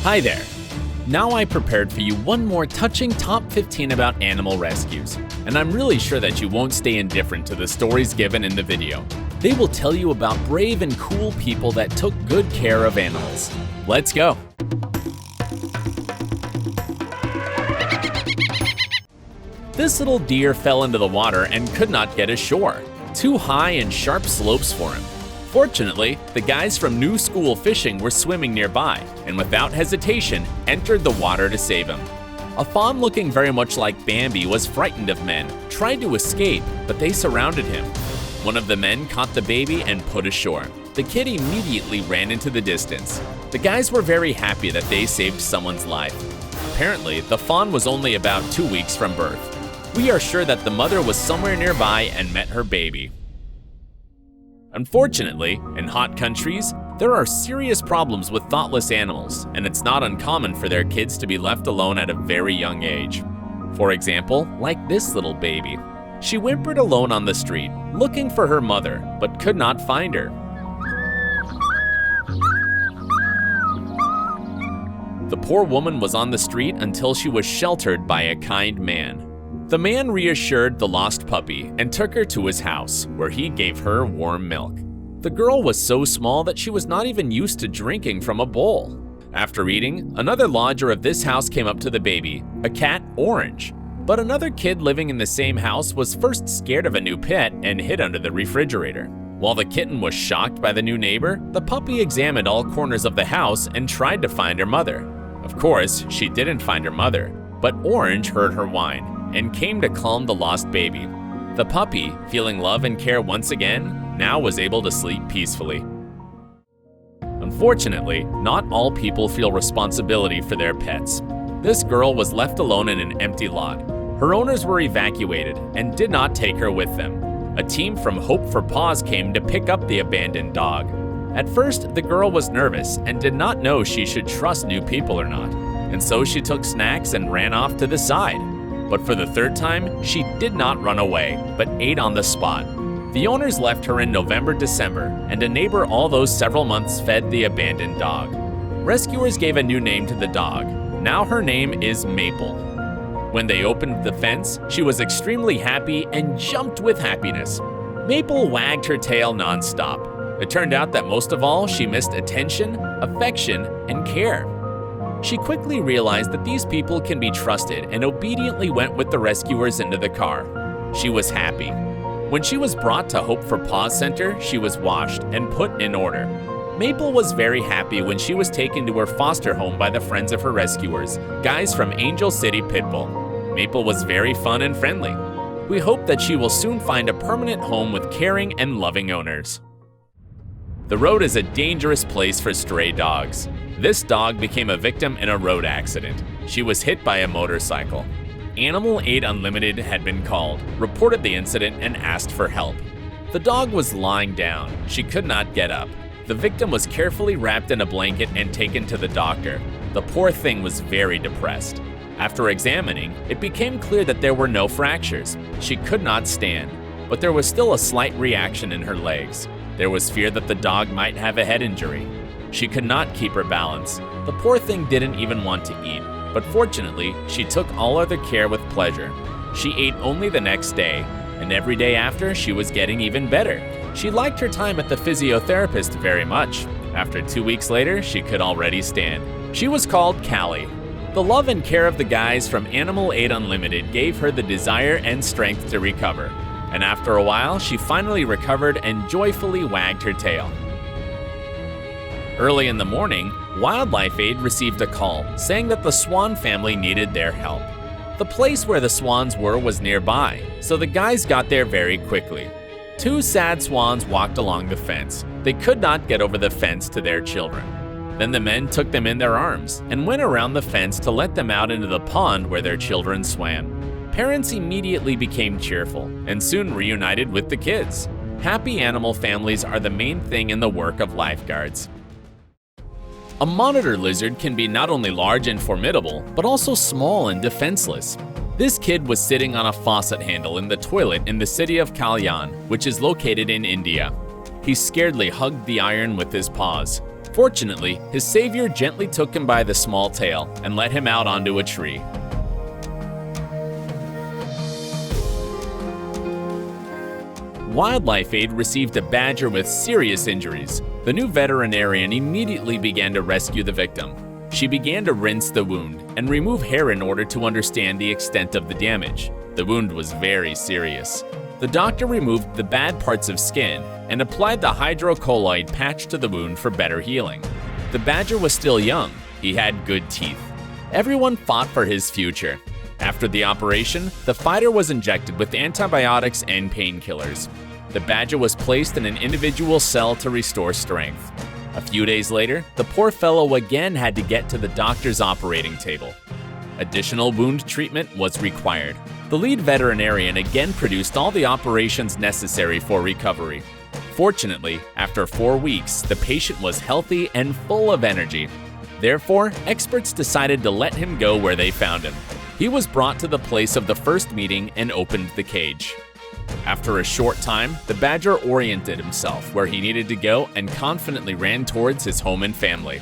Hi there! Now I prepared for you one more touching top 15 about animal rescues, and I'm really sure that you won't stay indifferent to the stories given in the video. They will tell you about brave and cool people that took good care of animals. Let's go! This little deer fell into the water and could not get ashore. Too high and sharp slopes for him. Fortunately, the guys from New School Fishing were swimming nearby, and without hesitation, entered the water to save him. A fawn looking very much like Bambi was frightened of men, tried to escape, but they surrounded him. One of the men caught the baby and put ashore. The kid immediately ran into the distance. The guys were very happy that they saved someone's life. Apparently, the fawn was only about 2 weeks from birth. We are sure that the mother was somewhere nearby and met her baby. Unfortunately, in hot countries, there are serious problems with thoughtless animals, and it's not uncommon for their kids to be left alone at a very young age. For example, like this little baby. She whimpered alone on the street, looking for her mother, but could not find her. The poor woman was on the street until she was sheltered by a kind man. The man reassured the lost puppy and took her to his house, where he gave her warm milk. The girl was so small that she was not even used to drinking from a bowl. After eating, another lodger of this house came up to the baby, a cat, Orange. But another kid living in the same house was first scared of a new pet and hid under the refrigerator. While the kitten was shocked by the new neighbor, the puppy examined all corners of the house and tried to find her mother. Of course, she didn't find her mother, but Orange heard her whine and came to calm the lost baby. The puppy, feeling love and care once again, now was able to sleep peacefully. Unfortunately, not all people feel responsibility for their pets. This girl was left alone in an empty lot. Her owners were evacuated and did not take her with them. A team from Hope for Paws came to pick up the abandoned dog. At first, the girl was nervous and did not know she should trust new people or not, and so she took snacks and ran off to the side. But for the third time, she did not run away, but ate on the spot. The owners left her in November-December, and a neighbor all those several months fed the abandoned dog. Rescuers gave a new name to the dog. Now her name is Maple. When they opened the fence, she was extremely happy and jumped with happiness. Maple wagged her tail nonstop. It turned out that most of all, she missed attention, affection, and care. She quickly realized that these people can be trusted and obediently went with the rescuers into the car. She was happy. When she was brought to Hope for Paws Center, she was washed and put in order. Maple was very happy when she was taken to her foster home by the friends of her rescuers, guys from Angel City Pitbull. Maple was very fun and friendly. We hope that she will soon find a permanent home with caring and loving owners. The road is a dangerous place for stray dogs. This dog became a victim in a road accident. She was hit by a motorcycle. Animal Aid Unlimited had been called, reported the incident, and asked for help. The dog was lying down. She could not get up. The victim was carefully wrapped in a blanket and taken to the doctor. The poor thing was very depressed. After examining, it became clear that there were no fractures. She could not stand, but there was still a slight reaction in her legs. There was fear that the dog might have a head injury. She could not keep her balance. The poor thing didn't even want to eat, but fortunately, she took all other care with pleasure. She ate only the next day, and every day after, she was getting even better. She liked her time at the physiotherapist very much. After 2 weeks later, she could already stand. She was called Callie. The love and care of the guys from Animal Aid Unlimited gave her the desire and strength to recover. And after a while, she finally recovered and joyfully wagged her tail. Early in the morning, Wildlife Aid received a call saying that the Swan family needed their help. The place where the swans were was nearby, so the guys got there very quickly. 2 sad swans walked along the fence. They could not get over the fence to their children. Then the men took them in their arms and went around the fence to let them out into the pond where their children swam. Parents immediately became cheerful and soon reunited with the kids. Happy animal families are the main thing in the work of lifeguards. A monitor lizard can be not only large and formidable, but also small and defenseless. This kid was sitting on a faucet handle in the toilet in the city of Kalyan, which is located in India. He scaredly hugged the iron with his paws. Fortunately, his savior gently took him by the small tail and let him out onto a tree. Wildlife Aid received a badger with serious injuries. The new veterinarian immediately began to rescue the victim. She began to rinse the wound and remove hair in order to understand the extent of the damage. The wound was very serious. The doctor removed the bad parts of skin and applied the hydrocolloid patch to the wound for better healing. The badger was still young. He had good teeth. Everyone fought for his future. After the operation, the fighter was injected with antibiotics and painkillers. The badger was placed in an individual cell to restore strength. A few days later, the poor fellow again had to get to the doctor's operating table. Additional wound treatment was required. The lead veterinarian again produced all the operations necessary for recovery. Fortunately, after 4 weeks, the patient was healthy and full of energy. Therefore, experts decided to let him go where they found him. He was brought to the place of the first meeting and opened the cage. After a short time, the badger oriented himself where he needed to go and confidently ran towards his home and family.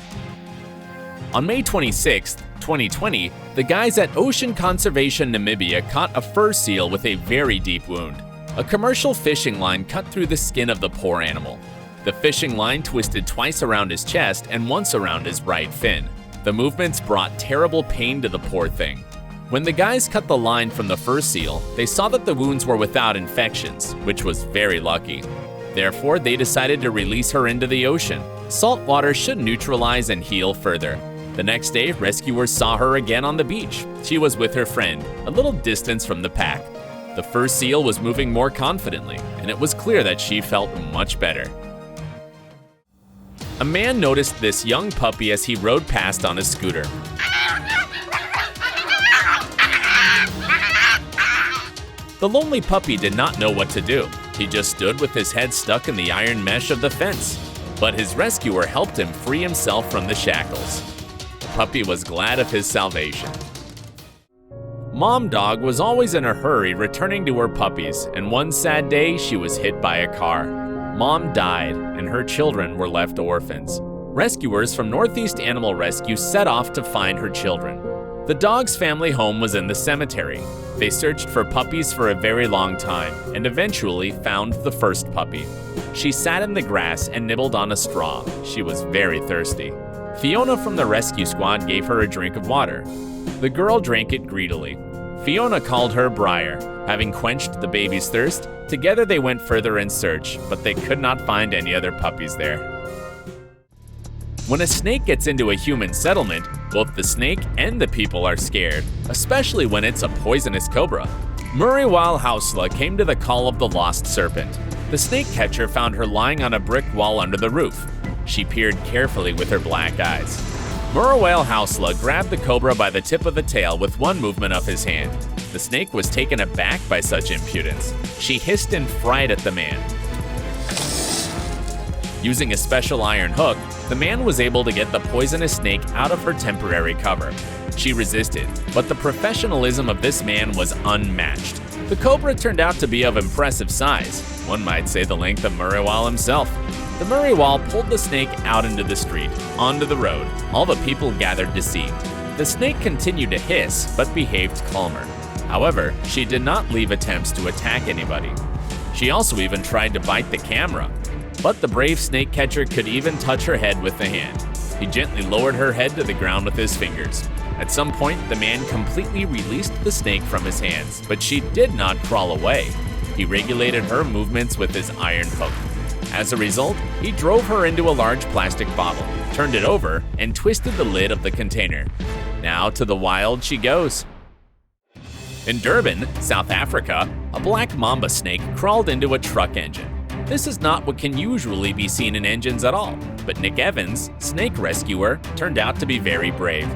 On May 26, 2020, the guys at Ocean Conservation Namibia caught a fur seal with a very deep wound. A commercial fishing line cut through the skin of the poor animal. The fishing line twisted twice around his chest and once around his right fin. The movements brought terrible pain to the poor thing. When the guys cut the line from the fur seal, they saw that the wounds were without infections, which was very lucky. Therefore, they decided to release her into the ocean. Salt water should neutralize and heal further. The next day, rescuers saw her again on the beach. She was with her friend, a little distance from the pack. The fur seal was moving more confidently, and it was clear that she felt much better. A man noticed this young puppy as he rode past on a scooter. The lonely puppy did not know what to do. He just stood with his head stuck in the iron mesh of the fence. But his rescuer helped him free himself from the shackles. The puppy was glad of his salvation. Mom dog was always in a hurry returning to her puppies, and one sad day she was hit by a car. Mom died, and her children were left orphans. Rescuers from Northeast Animal Rescue set off to find her children. The dog's family home was in the cemetery. They searched for puppies for a very long time and eventually found the first puppy. She sat in the grass and nibbled on a straw. She was very thirsty. Fiona from the rescue squad gave her a drink of water. The girl drank it greedily. Fiona called her Briar. Having quenched the baby's thirst, together they went further in search, but they could not find any other puppies there. When a snake gets into a human settlement, both the snake and the people are scared, especially when it's a poisonous cobra. Muriwal Hausla came to the call of the lost serpent. The snake catcher found her lying on a brick wall under the roof. She peered carefully with her black eyes. Muriwal Hausla grabbed the cobra by the tip of the tail with one movement of his hand. The snake was taken aback by such impudence. She hissed in fright at the man. Using a special iron hook, the man was able to get the poisonous snake out of her temporary cover. She resisted, but the professionalism of this man was unmatched. The cobra turned out to be of impressive size, one might say the length of Muriwal himself. The Muriwal pulled the snake out into the street, onto the road. All the people gathered to see. The snake continued to hiss, but behaved calmer. However, she did not leave attempts to attack anybody. She also even tried to bite the camera. But the brave snake catcher could even touch her head with the hand. He gently lowered her head to the ground with his fingers. At some point, the man completely released the snake from his hands, but she did not crawl away. He regulated her movements with his iron hook. As a result, he drove her into a large plastic bottle, turned it over, and twisted the lid of the container. Now to the wild she goes. In Durban, South Africa, a black mamba snake crawled into a truck engine. This is not what can usually be seen in engines at all, but Nick Evans, snake rescuer, turned out to be very brave.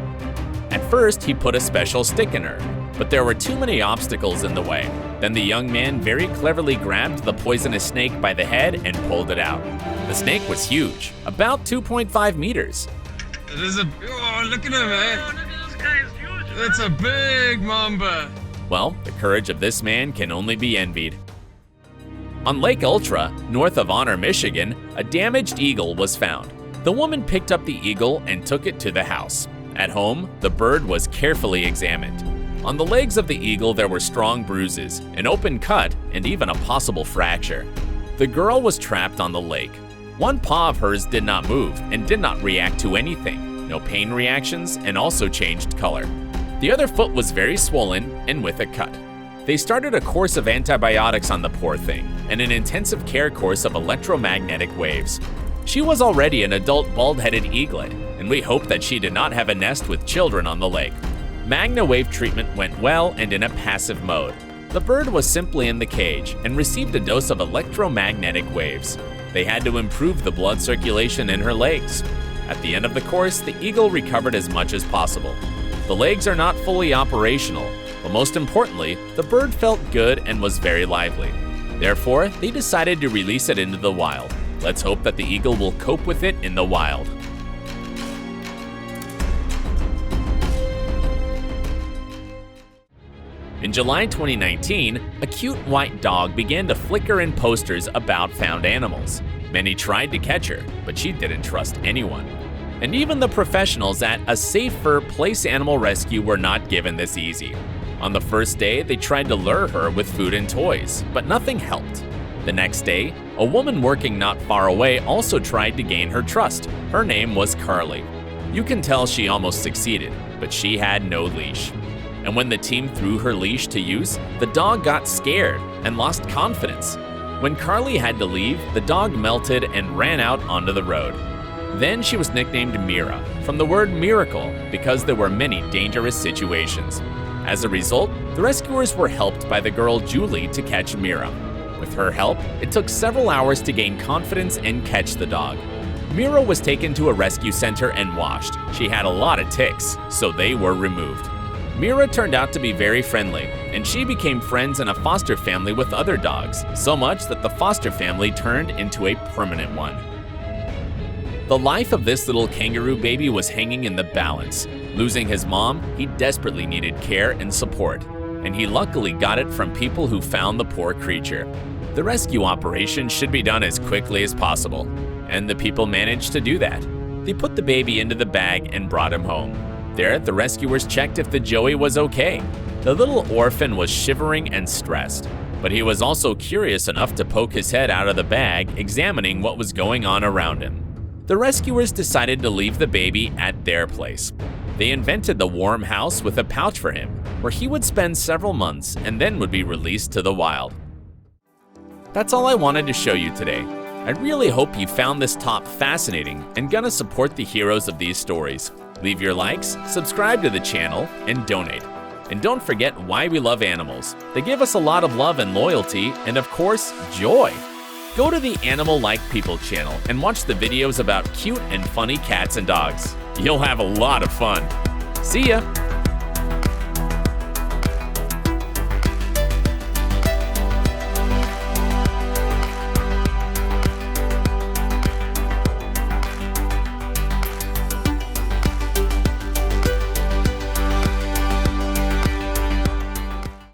At first, he put a special stick in her, but there were too many obstacles in the way. Then the young man very cleverly grabbed the poisonous snake by the head and pulled it out. The snake was huge, about 2.5 meters. It is oh, look at him, man. Oh, look at this guy, it's huge. That's a big mamba. Well, the courage of this man can only be envied. On Lake Ultra, north of Honor, Michigan, a damaged eagle was found. The woman picked up the eagle and took it to the house. At home, the bird was carefully examined. On the legs of the eagle there were strong bruises, an open cut, and even a possible fracture. The girl was trapped on the lake. One paw of hers did not move and did not react to anything, no pain reactions, and also changed color. The other foot was very swollen and with a cut. They started a course of antibiotics on the poor thing and an intensive care course of electromagnetic waves. She was already an adult bald-headed eaglet, and we hope that she did not have a nest with children on the lake. Magna wave treatment went well and in a passive mode. The bird was simply in the cage and received a dose of electromagnetic waves. They had to improve the blood circulation in her legs. At the end of the course, the eagle recovered as much as possible. The legs are not fully operational, but most importantly, the bird felt good and was very lively. Therefore, they decided to release it into the wild. Let's hope that the eagle will cope with it in the wild. In July 2019, a cute white dog began to flicker in posters about found animals. Many tried to catch her, but she didn't trust anyone. And even the professionals at a safer place animal rescue were not given this easy. On the first day, they tried to lure her with food and toys, but nothing helped. The next day, a woman working not far away also tried to gain her trust. Her name was Carly. You can tell she almost succeeded, but she had no leash. And when the team threw her leash to use, the dog got scared and lost confidence. When Carly had to leave, the dog melted and ran out onto the road. Then she was nicknamed Mira, from the word miracle, because there were many dangerous situations. As a result, the rescuers were helped by the girl Julie to catch Mira. With her help, it took several hours to gain confidence and catch the dog. Mira was taken to a rescue center and washed. She had a lot of ticks, so they were removed. Mira turned out to be very friendly, and she became friends in a foster family with other dogs, so much that the foster family turned into a permanent one. The life of this little kangaroo baby was hanging in the balance. Losing his mom, he desperately needed care and support, and he luckily got it from people who found the poor creature. The rescue operation should be done as quickly as possible, and the people managed to do that. They put the baby into the bag and brought him home. There, the rescuers checked if the joey was okay. The little orphan was shivering and stressed, but he was also curious enough to poke his head out of the bag, examining what was going on around him. The rescuers decided to leave the baby at their place. They invented the warm house with a pouch for him, where he would spend several months and then would be released to the wild. That's all I wanted to show you today. I really hope you found this top fascinating and gonna support the heroes of these stories. Leave your likes, subscribe to the channel, and donate. And don't forget why we love animals. They give us a lot of love and loyalty, and of course, joy. Go to the Animal Like People channel and watch the videos about cute and funny cats and dogs. You'll have a lot of fun. See ya!